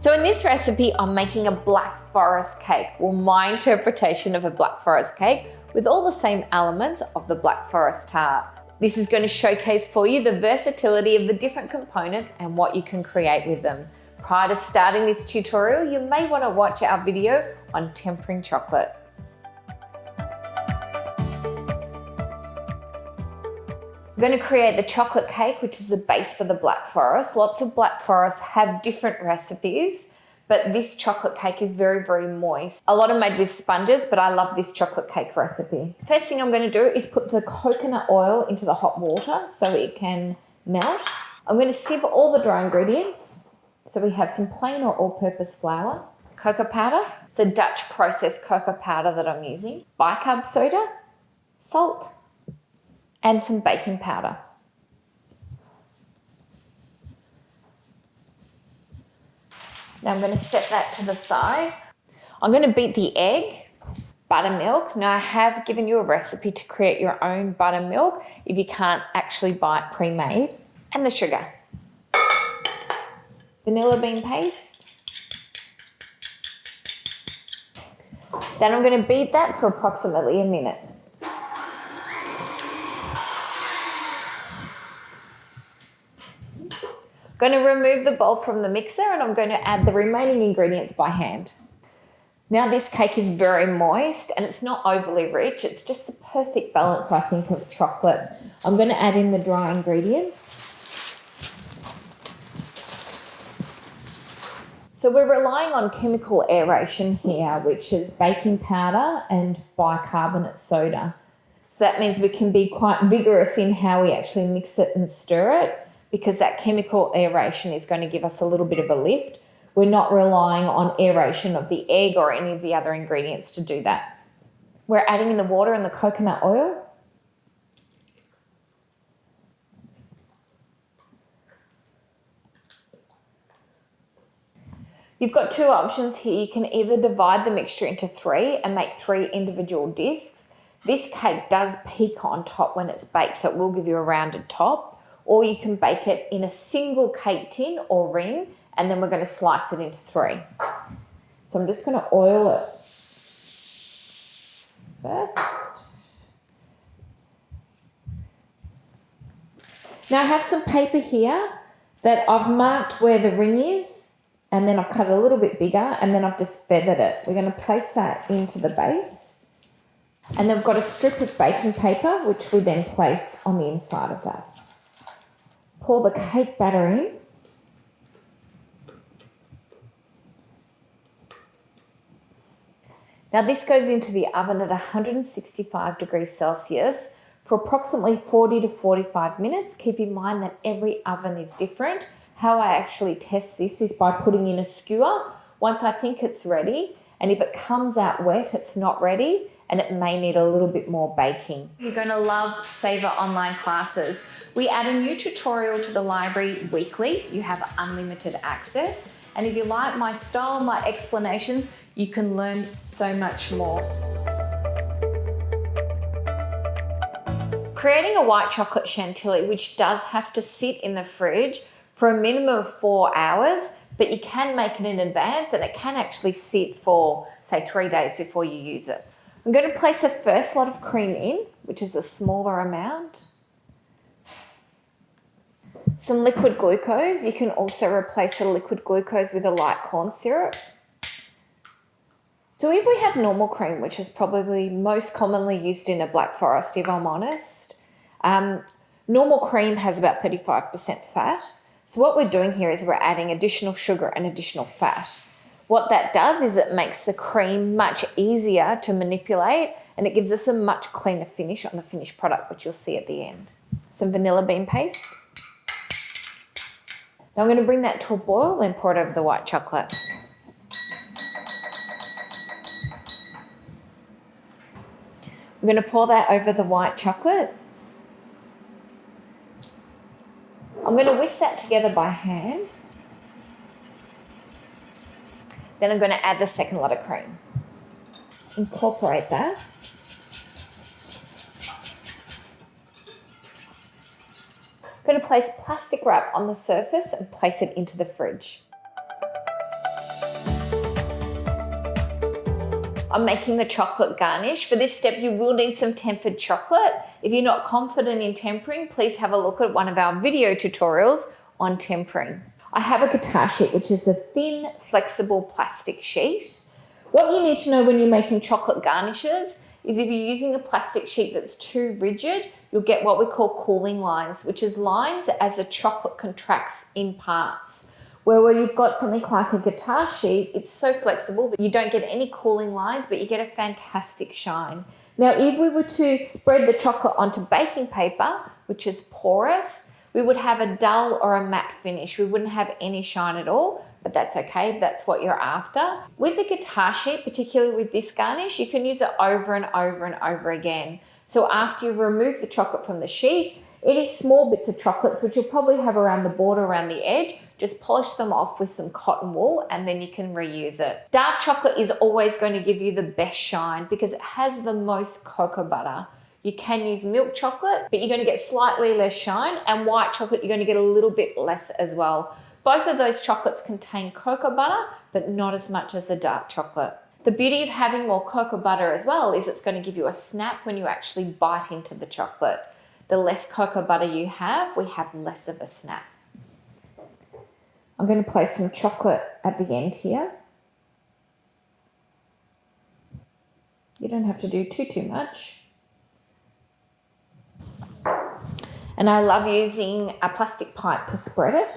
So in this recipe, I'm making a black forest cake. Well, my interpretation of a black forest cake with all the same elements of the black forest tart. This is going to showcase for you the versatility of the different components and what you can create with them. Prior to starting this tutorial, you may want to watch our video on tempering chocolate. I'm going to create the chocolate cake, which is the base for the black forest. Lots of black forests have different recipes, but this chocolate cake is very, very moist. A lot are made with sponges, but I love this chocolate cake recipe. First thing I'm going to do is put the coconut oil into the hot water so it can melt. I'm going to sieve all the dry ingredients. So we have some plain or all-purpose flour, cocoa powder. It's a Dutch processed cocoa powder that I'm using, bicarb soda, salt, and some baking powder. Now I'm going to set that to the side. I'm going to beat the egg, buttermilk. Now I have given you a recipe to create your own buttermilk if you can't actually buy it pre-made, and the sugar. Vanilla bean paste. Then I'm going to beat that for approximately a minute. I'm going to remove the bowl from the mixer and I'm going to add the remaining ingredients by hand. Now this cake is very moist and it's not overly rich. It's just the perfect balance, I think, of chocolate. I'm going to add in the dry ingredients. So we're relying on chemical aeration here, which is baking powder and bicarbonate soda. So that means we can be quite vigorous in how we actually mix it and stir it, because that chemical aeration is going to give us a little bit of a lift. We're not relying on aeration of the egg or any of the other ingredients to do that. We're adding in the water and the coconut oil. You've got two options here. You can either divide the mixture into three and make 3 individual discs. This cake does peak on top when it's baked, so it will give you a rounded top. Or you can bake it in a single cake tin or ring, and then we're going to slice it into 3. So I'm just going to oil it first. Now I have some paper here that I've marked where the ring is, and then I've cut it a little bit bigger, and then I've just feathered it. We're going to place that into the base. And then we've got a strip of baking paper, which we then place on the inside of that. Pour the cake batter in. Now this goes into the oven at 165 degrees Celsius for approximately 40 to 45 minutes. Keep in mind that every oven is different. How I actually test this is by putting in a skewer once I think it's ready, and if it comes out wet, it's not ready, and it may need a little bit more baking. You're going to love Saver online classes. We add a new tutorial to the library weekly. You have unlimited access. And if you like my style, my explanations, you can learn so much more. Creating a white chocolate Chantilly, which does have to sit in the fridge for a minimum of 4 hours, but you can make it in advance and it can actually sit for, say, 3 days before you use it. I'm going to place a first lot of cream in, which is a smaller amount. Some liquid glucose. You can also replace the liquid glucose with a light corn syrup. So if we have normal cream, which is probably most commonly used in a black forest, if I'm honest, normal cream has about 35% fat. So what we're doing here is we're adding additional sugar and additional fat. What that does is it makes the cream much easier to manipulate, and it gives us a much cleaner finish on the finished product, which you'll see at the end. Some vanilla bean paste. Now I'm going to bring that to a boil and pour it over the white chocolate. I'm going to pour that over the white chocolate. I'm going to whisk that together by hand. Then I'm going to add the second lot of cream. Incorporate that. I'm going to place plastic wrap on the surface and place it into the fridge. I'm making the chocolate garnish. For this step, you will need some tempered chocolate. If you're not confident in tempering, please have a look at one of our video tutorials on tempering. I have a guitar sheet, which is a thin, flexible plastic sheet. What you need to know when you're making chocolate garnishes is if you're using a plastic sheet that's too rigid, you'll get what we call cooling lines, which is lines as the chocolate contracts in parts. Where you've got something like a guitar sheet, it's so flexible that you don't get any cooling lines, but you get a fantastic shine. Now, if we were to spread the chocolate onto baking paper, which is porous, we would have a dull or a matte finish. We wouldn't have any shine at all, but that's okay if that's what you're after. With the guitar sheet, particularly with this garnish, you can use it over and over and over again. So after you remove the chocolate from the sheet, any small bits of chocolates, which you'll probably have around the border, around the edge, just polish them off with some cotton wool and then you can reuse it. Dark chocolate is always going to give you the best shine because it has the most cocoa butter. You can use milk chocolate, but you're going to get slightly less shine, and white chocolate, you're going to get a little bit less as well. Both of those chocolates contain cocoa butter, but not as much as the dark chocolate. The beauty of having more cocoa butter as well is it's going to give you a snap when you actually bite into the chocolate. The less cocoa butter you have, we have less of a snap. I'm going to place some chocolate at the end here. You don't have to do too much. And I love using a plastic pipe to spread it.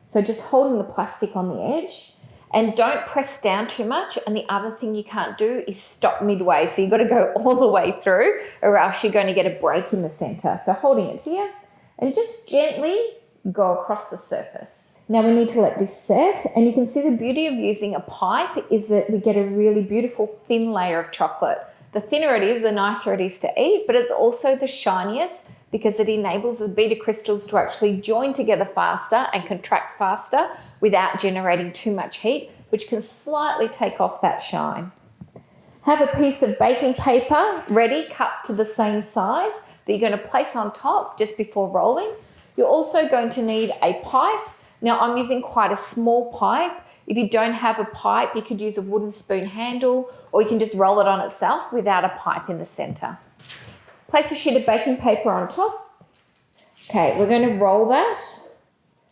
So just holding the plastic on the edge, and don't press down too much. And the other thing you can't do is stop midway. So you've got to go all the way through or else you're going to get a break in the center. So holding it here and just gently go across the surface. Now we need to let this set, and you can see the beauty of using a pipe is that we get a really beautiful thin layer of chocolate. The thinner it is, the nicer it is to eat, but it's also the shiniest because it enables the beta crystals to actually join together faster and contract faster without generating too much heat, which can slightly take off that shine. Have a piece of baking paper ready, cut to the same size that you're going to place on top just before rolling. You're also going to need a pipe. Now I'm using quite a small pipe. If you don't have a pipe, you could use a wooden spoon handle, or you can just roll it on itself without a pipe in the center. Place a sheet of baking paper on top. Okay, we're going to roll that.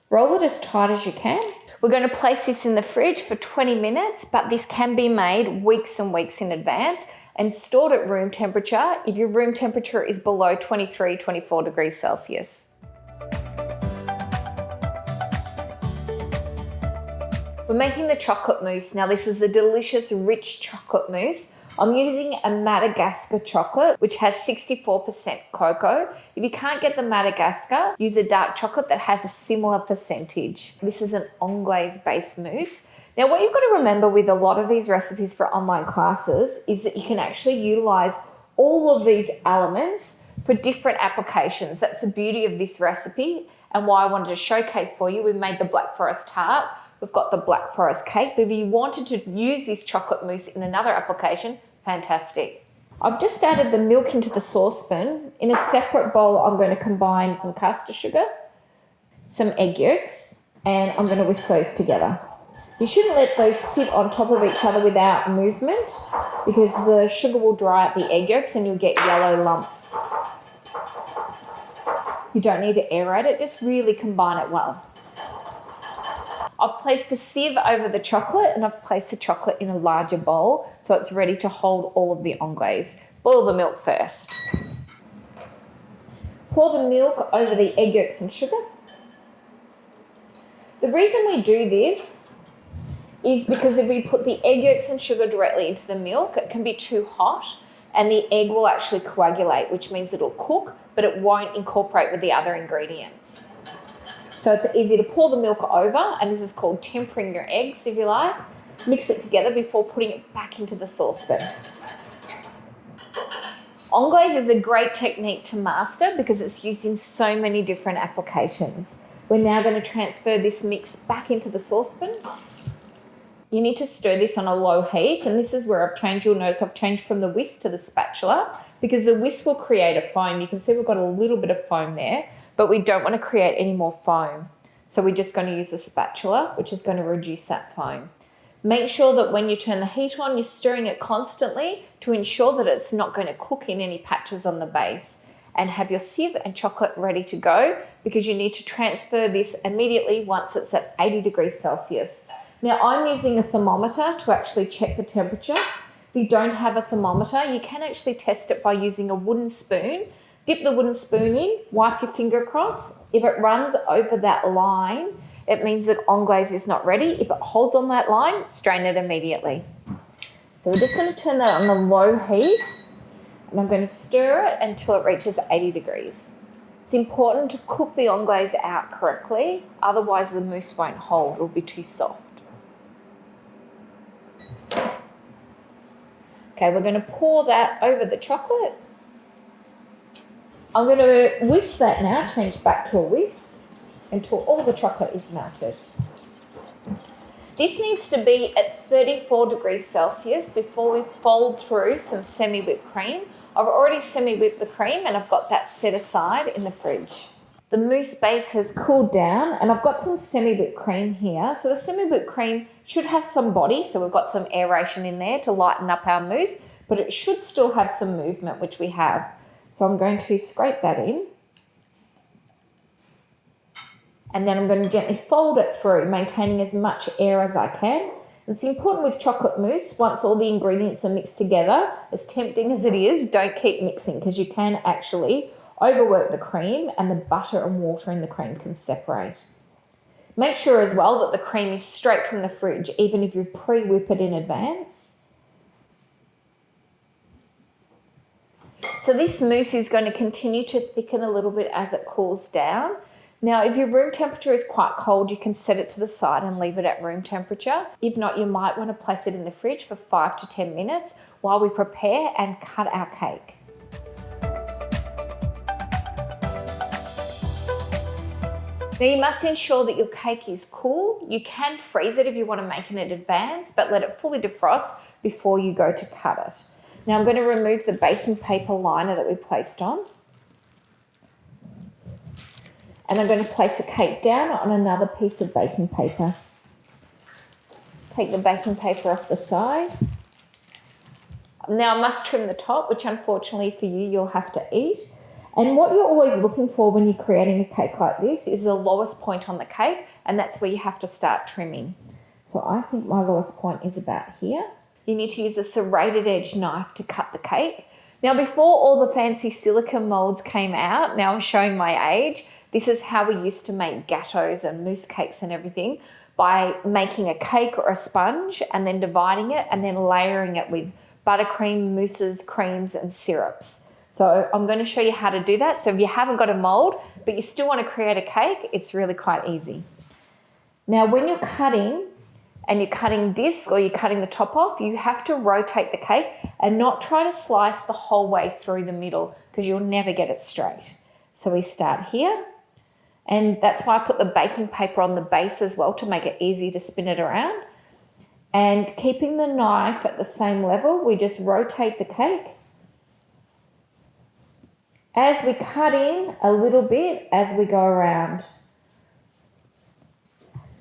Roll it as tight as you can. We're going to place this in the fridge for 20 minutes, but this can be made weeks and weeks in advance and stored at room temperature if your room temperature is below 23, 24 degrees Celsius. We're making the chocolate mousse. Now this is a delicious, rich chocolate mousse. I'm using a Madagascar chocolate, which has 64% cocoa. If you can't get the Madagascar, use a dark chocolate that has a similar percentage. This is an anglaise-based mousse. Now what you've got to remember with a lot of these recipes for online classes is that you can actually utilize all of these elements for different applications. That's the beauty of this recipe and why I wanted to showcase for you. We've made the Black Forest tart. We've got the Black Forest cake, but if you wanted to use this chocolate mousse in another application, fantastic. I've just added the milk into the saucepan. In a separate bowl, I'm going to combine some caster sugar, some egg yolks, and I'm going to whisk those together. You shouldn't let those sit on top of each other without movement because the sugar will dry out the egg yolks and you'll get yellow lumps. You don't need to aerate it, just really combine it well. I've placed a sieve over the chocolate and I've placed the chocolate in a larger bowl so it's ready to hold all of the anglaise. Boil the milk first. Pour the milk over the egg yolks and sugar. The reason we do this is because if we put the egg yolks and sugar directly into the milk, it can be too hot and the egg will actually coagulate, which means it'll cook, but it won't incorporate with the other ingredients. So it's easy to pour the milk over, and this is called tempering your eggs, if you like. Mix it together before putting it back into the saucepan. Anglaise is a great technique to master because it's used in so many different applications. We're now going to transfer this mix back into the saucepan. You need to stir this on a low heat, and this is where I've changed. You'll notice I've changed from the whisk to the spatula because the whisk will create a foam. You can see we've got a little bit of foam there, but we don't want to create any more foam. So we're just going to use a spatula, which is going to reduce that foam. Make sure that when you turn the heat on, you're stirring it constantly to ensure that it's not going to cook in any patches on the base. And have your sieve and chocolate ready to go, because you need to transfer this immediately once it's at 80 degrees Celsius. Now I'm using a thermometer to actually check the temperature. If you don't have a thermometer, you can actually test it by using a wooden spoon. Dip the wooden spoon in, wipe your finger across. If it runs over that line, it means that anglaise is not ready. If it holds on that line, strain it immediately. So we're just going to turn that on a low heat, and I'm going to stir it until it reaches 80 degrees. It's important to cook the anglaise out correctly, otherwise the mousse won't hold, it'll be too soft. Okay, we're going to pour that over the chocolate. I'm going to whisk that now, change back to a whisk, until all the chocolate is melted. This needs to be at 34 degrees Celsius before we fold through some semi-whipped cream. I've already semi-whipped the cream and I've got that set aside in the fridge. The mousse base has cooled down and I've got some semi-whipped cream here. So the semi-whipped cream should have some body, so we've got some aeration in there to lighten up our mousse, but it should still have some movement, which we have. So I'm going to scrape that in. And then I'm going to gently fold it through, maintaining as much air as I can. It's important with chocolate mousse, once all the ingredients are mixed together, as tempting as it is, don't keep mixing, because you can actually overwork the cream and the butter and water in the cream can separate. Make sure as well that the cream is straight from the fridge, even if you pre-whip it in advance. So this mousse is going to continue to thicken a little bit as it cools down. Now, if your room temperature is quite cold, you can set it to the side and leave it at room temperature. If not, you might want to place it in the fridge for 5 to 10 minutes while we prepare and cut our cake. Now, you must ensure that your cake is cool. You can freeze it if you want to make it in advance, but let it fully defrost before you go to cut it. Now, I'm going to remove the baking paper liner that we placed on. And I'm going to place the cake down on another piece of baking paper. Take the baking paper off the side. Now I must trim the top, which unfortunately for you, you'll have to eat. And what you're always looking for when you're creating a cake like this is the lowest point on the cake, and that's where you have to start trimming. So I think my lowest point is about here. You need to use a serrated edge knife to cut the cake. Now, before all the fancy silicone molds came out, now I'm showing my age, this is how we used to make gâteaux and mousse cakes and everything, by making a cake or a sponge and then dividing it and then layering it with buttercream, mousses, creams and syrups. So I'm going to show you how to do that. So if you haven't got a mold, but you still want to create a cake, it's really quite easy. Now, when you're cutting and you're cutting disc or you're cutting the top off, you have to rotate the cake and not try to slice the whole way through the middle, because you'll never get it straight. So we start here. And that's why I put the baking paper on the base as well, to make it easy to spin it around. And keeping the knife at the same level, we just rotate the cake. As we cut in a little bit as we go around.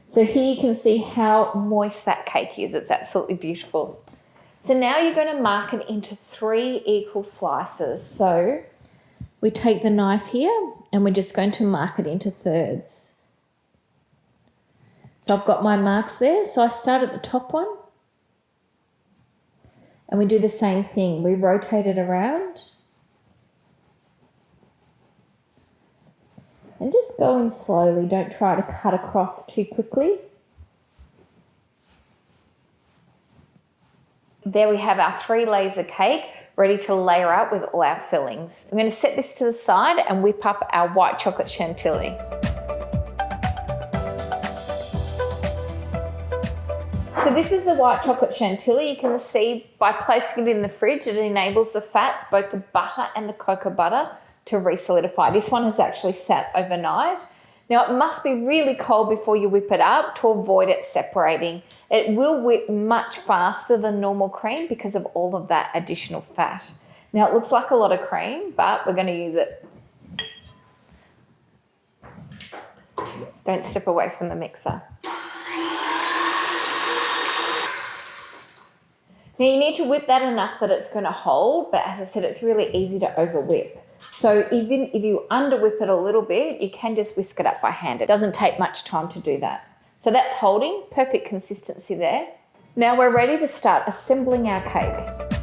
So here you can see how moist that cake is. It's absolutely beautiful. So now you're going to mark it into 3 equal slices. So we take the knife here and we're just going to mark it into thirds. So I've got my marks there. So I start at the top one and we do the same thing. We rotate it around and just go in slowly. Don't try to cut across too quickly. There we have our 3 layers of cake, ready to layer up with all our fillings. I'm going to set this to the side and whip up our white chocolate chantilly. So this is the white chocolate chantilly. You can see by placing it in the fridge, it enables the fats, both the butter and the cocoa butter, to re-solidify. This one has actually sat overnight. Now it must be really cold before you whip it up to avoid it separating. It will whip much faster than normal cream because of all of that additional fat. Now it looks like a lot of cream, but we're going to use it. Don't step away from the mixer. Now you need to whip that enough that it's going to hold, but as I said, it's really easy to over whip. So even if you under whip it a little bit, you can just whisk it up by hand. It doesn't take much time to do that. So that's holding, perfect consistency there. Now we're ready to start assembling our cake.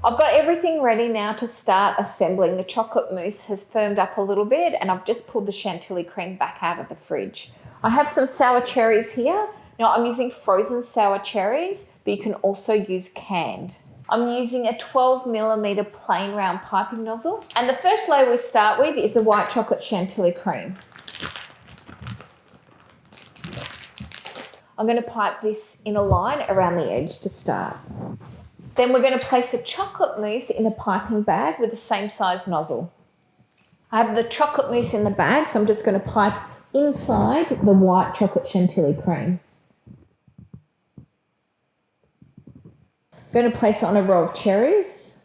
I've got everything ready now to start assembling. The chocolate mousse has firmed up a little bit and I've just pulled the Chantilly cream back out of the fridge. I have some sour cherries here. Now I'm using frozen sour cherries, but you can also use canned. I'm using a 12mm plain round piping nozzle. And the first layer we start with is the white chocolate Chantilly cream. I'm going to pipe this in a line around the edge to start. Then we're going to place a chocolate mousse in a piping bag with the same size nozzle. I have the chocolate mousse in the bag, so I'm just going to pipe inside the white chocolate Chantilly cream. I'm going to place it on a row of cherries.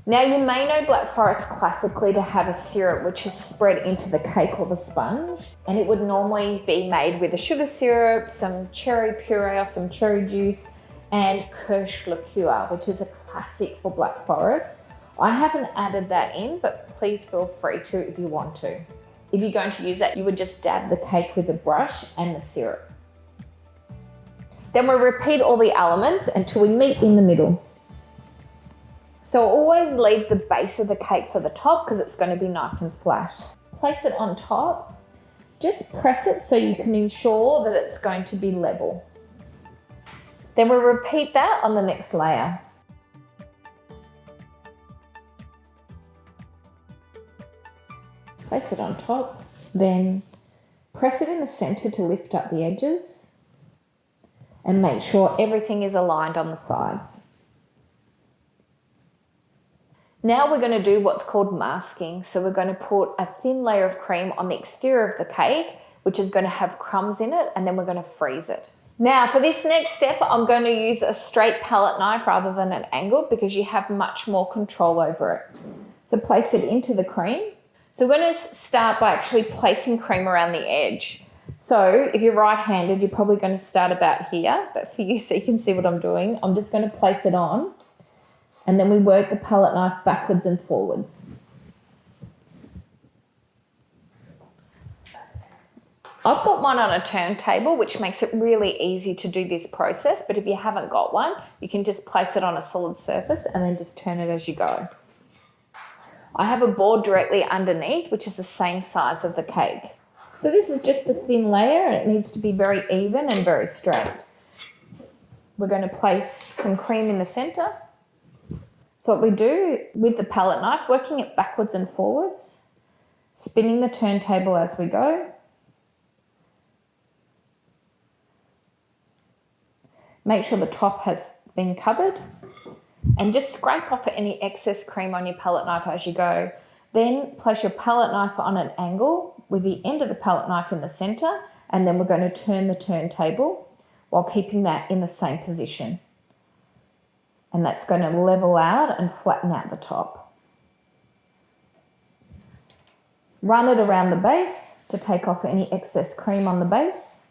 Now you may know Black Forest classically to have a syrup which is spread into the cake or the sponge, and it would normally be made with a sugar syrup, some cherry puree or some cherry juice, and Kirsch liqueur, which is a classic for Black Forest. I haven't added that in, but please feel free to if you want to. If you're going to use that, you would just dab the cake with a brush and the syrup. Then we'll repeat all the elements until we meet in the middle. So always leave the base of the cake for the top because it's going to be nice and flat. Place it on top. Just press it so you can ensure that it's going to be level. Then we'll repeat that on the next layer. Place it on top, then press it in the center to lift up the edges and make sure everything is aligned on the sides. Now we're going to do what's called masking. So we're going to put a thin layer of cream on the exterior of the cake, which is going to have crumbs in it, and then we're going to freeze it. Now for this next step, I'm going to use a straight palette knife rather than an angled because you have much more control over it. So place it into the cream. So we're going to start by actually placing cream around the edge. So if you're right-handed, you're probably going to start about here, but for you so you can see what I'm doing, I'm just going to place it on and then we work the palette knife backwards and forwards. I've got one on a turntable, which makes it really easy to do this process, but if you haven't got one, you can just place it on a solid surface and then just turn it as you go. I have a board directly underneath, which is the same size of the cake. So this is just a thin layer and it needs to be very even and very straight. We're going to place some cream in the center. So what we do with the palette knife, working it backwards and forwards, spinning the turntable as we go. Make sure the top has been covered and just scrape off any excess cream on your palette knife as you go. Then place your palette knife on an angle with the end of the palette knife in the center, and then we're going to turn the turntable while keeping that in the same position. And that's going to level out and flatten out the top. Run it around the base to take off any excess cream on the base.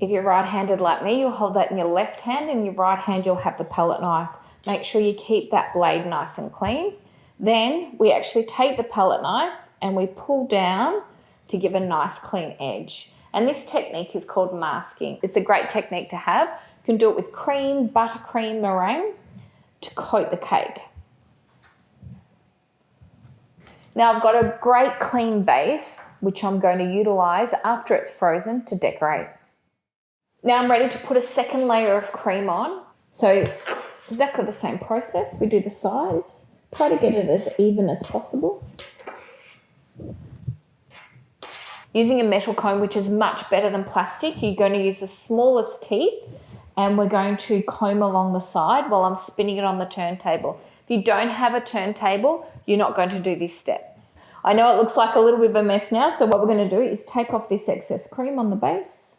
If you're right-handed like me, you'll hold that in your left hand, and your right hand you'll have the palette knife. Make sure you keep that blade nice and clean. Then we actually take the palette knife and we pull down to give a nice clean edge. And this technique is called masking. It's a great technique to have. You can do it with cream, buttercream, meringue to coat the cake. Now I've got a great clean base, which I'm going to utilize after it's frozen to decorate. Now I'm ready to put a second layer of cream on. So exactly the same process. We do the sides. Try to get it as even as possible. Using a metal comb, which is much better than plastic, you're going to use the smallest teeth and we're going to comb along the side while I'm spinning it on the turntable. If you don't have a turntable, you're not going to do this step. I know it looks like a little bit of a mess now, so what we're going to do is take off this excess cream on the base.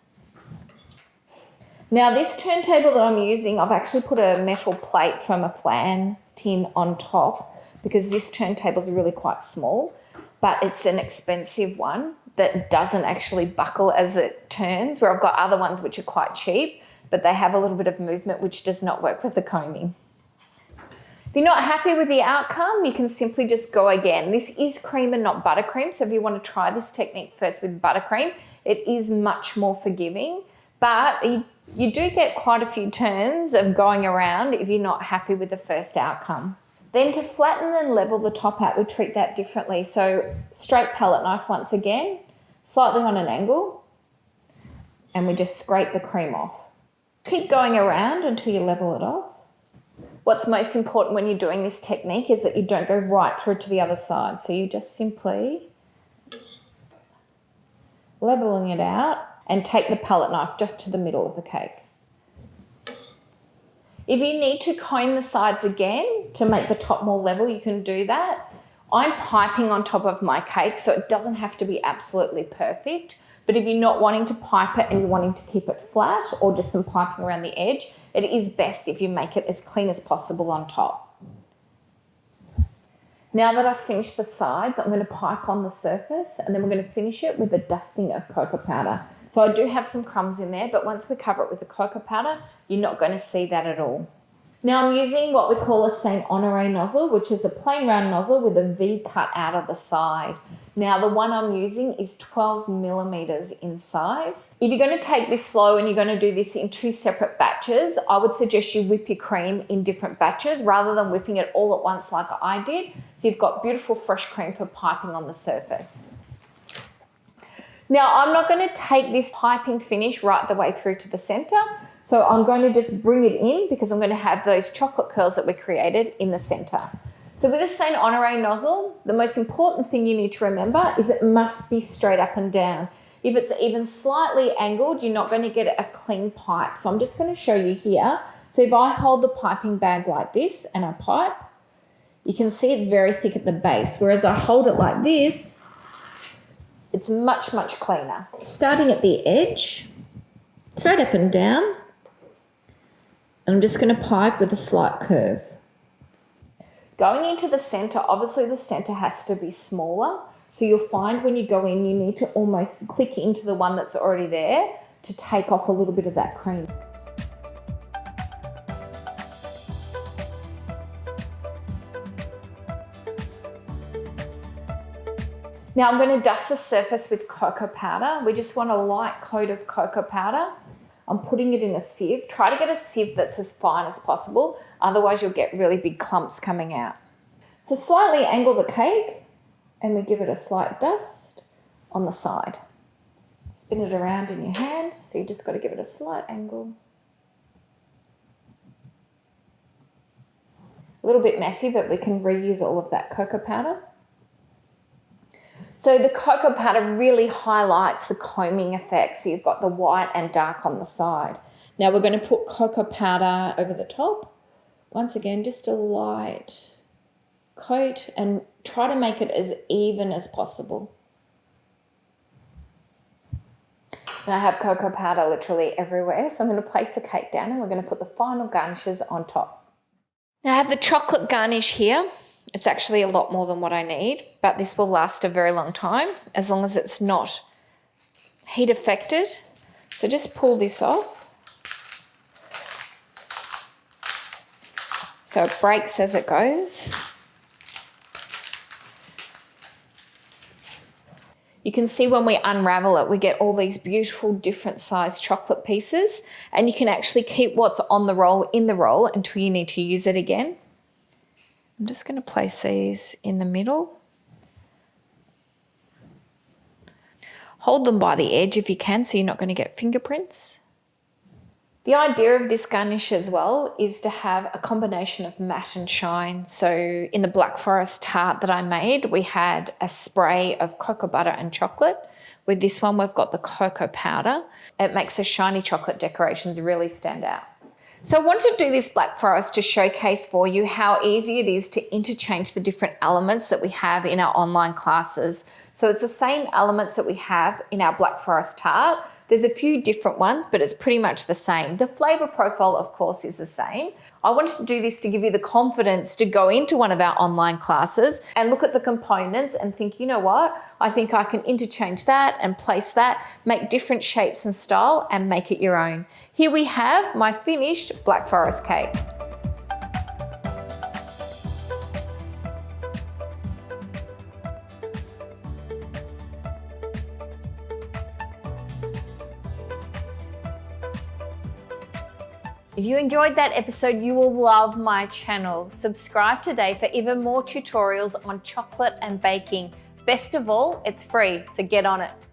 Now this turntable that I'm using, I've actually put a metal plate from a flan tin on top because this turntable is really quite small, but it's an expensive one. that doesn't actually buckle as it turns, where I've got other ones which are quite cheap, but they have a little bit of movement, which does not work with the combing. If you're not happy with the outcome, you can simply just go again. This is cream and not buttercream, so if you want to try this technique first with buttercream, it is much more forgiving, but you do get quite a few turns of going around if you're not happy with the first outcome. Then to flatten and level the top out, we treat that differently. So straight palette knife once again, slightly on an angle, and we just scrape the cream off. Keep going around until you level it off. What's most important when you're doing this technique is that you don't go right through to the other side. So you just simply leveling it out and take the palette knife just to the middle of the cake. If you need to comb the sides again to make the top more level, you can do that. I'm piping on top of my cake, so it doesn't have to be absolutely perfect. But if you're not wanting to pipe it and you're wanting to keep it flat or just some piping around the edge, it is best if you make it as clean as possible on top. Now that I've finished the sides, I'm going to pipe on the surface and then we're going to finish it with a dusting of cocoa powder. So I do have some crumbs in there, but once we cover it with the cocoa powder, you're not going to see that at all. Now I'm using what we call a Saint Honoré nozzle, which is a plain round nozzle with a V cut out of the side. Now the one I'm using is 12 millimeters in size. If you're going to take this slow and you're going to do this in 2 separate batches, I would suggest you whip your cream in different batches rather than whipping it all at once like I did. So you've got beautiful fresh cream for piping on the surface. Now I'm not going to take this piping finish right the way through to the center. So I'm going to just bring it in because I'm going to have those chocolate curls that we created in the center. So with a Saint Honoré nozzle, the most important thing you need to remember is it must be straight up and down. If it's even slightly angled, you're not going to get a clean pipe. So I'm just going to show you here. So if I hold the piping bag like this and I pipe, you can see it's very thick at the base. Whereas I hold it like this, it's much, much cleaner. Starting at the edge, straight up and down, and I'm just going to pipe with a slight curve. Going into the center, obviously the center has to be smaller. So you'll find when you go in, you need to almost click into the one that's already there to take off a little bit of that cream. Now I'm going to dust the surface with cocoa powder. We just want a light coat of cocoa powder. I'm putting it in a sieve. Try to get a sieve that's as fine as possible, otherwise you'll get really big clumps coming out. So slightly angle the cake and we give it a slight dust on the side. Spin it around in your hand, so you just got to give it a slight angle. A little bit messy, but we can reuse all of that cocoa powder. So the cocoa powder really highlights the combing effect. So you've got the white and dark on the side. Now we're going to put cocoa powder over the top. Once again, just a light coat and try to make it as even as possible. Now I have cocoa powder literally everywhere. So I'm going to place the cake down and we're going to put the final garnishes on top. Now I have the chocolate garnish here. It's actually a lot more than what I need, but this will last a very long time as long as it's not heat affected. So just pull this off. So it breaks as it goes. You can see when we unravel it, we get all these beautiful different sized chocolate pieces, and you can actually keep what's on the roll in the roll until you need to use it again. I'm just going to place these in the middle. Hold them by the edge if you can, so you're not going to get fingerprints. The idea of this garnish as well is to have a combination of matte and shine. So in the Black Forest tart that I made, we had a spray of cocoa butter and chocolate. With this one, we've got the cocoa powder. It makes the shiny chocolate decorations really stand out. So I want to do this Black Forest to showcase for you how easy it is to interchange the different elements that we have in our online classes. So it's the same elements that we have in our Black Forest tart. There's a few different ones, but it's pretty much the same. The flavor profile, of course, is the same. I wanted to do this to give you the confidence to go into one of our online classes and look at the components and think, you know what? I think I can interchange that and place that, make different shapes and style and make it your own. Here we have my finished Black Forest cake. If you enjoyed that episode, you will love my channel. Subscribe today for even more tutorials on chocolate and baking. Best of all, it's free, so get on it.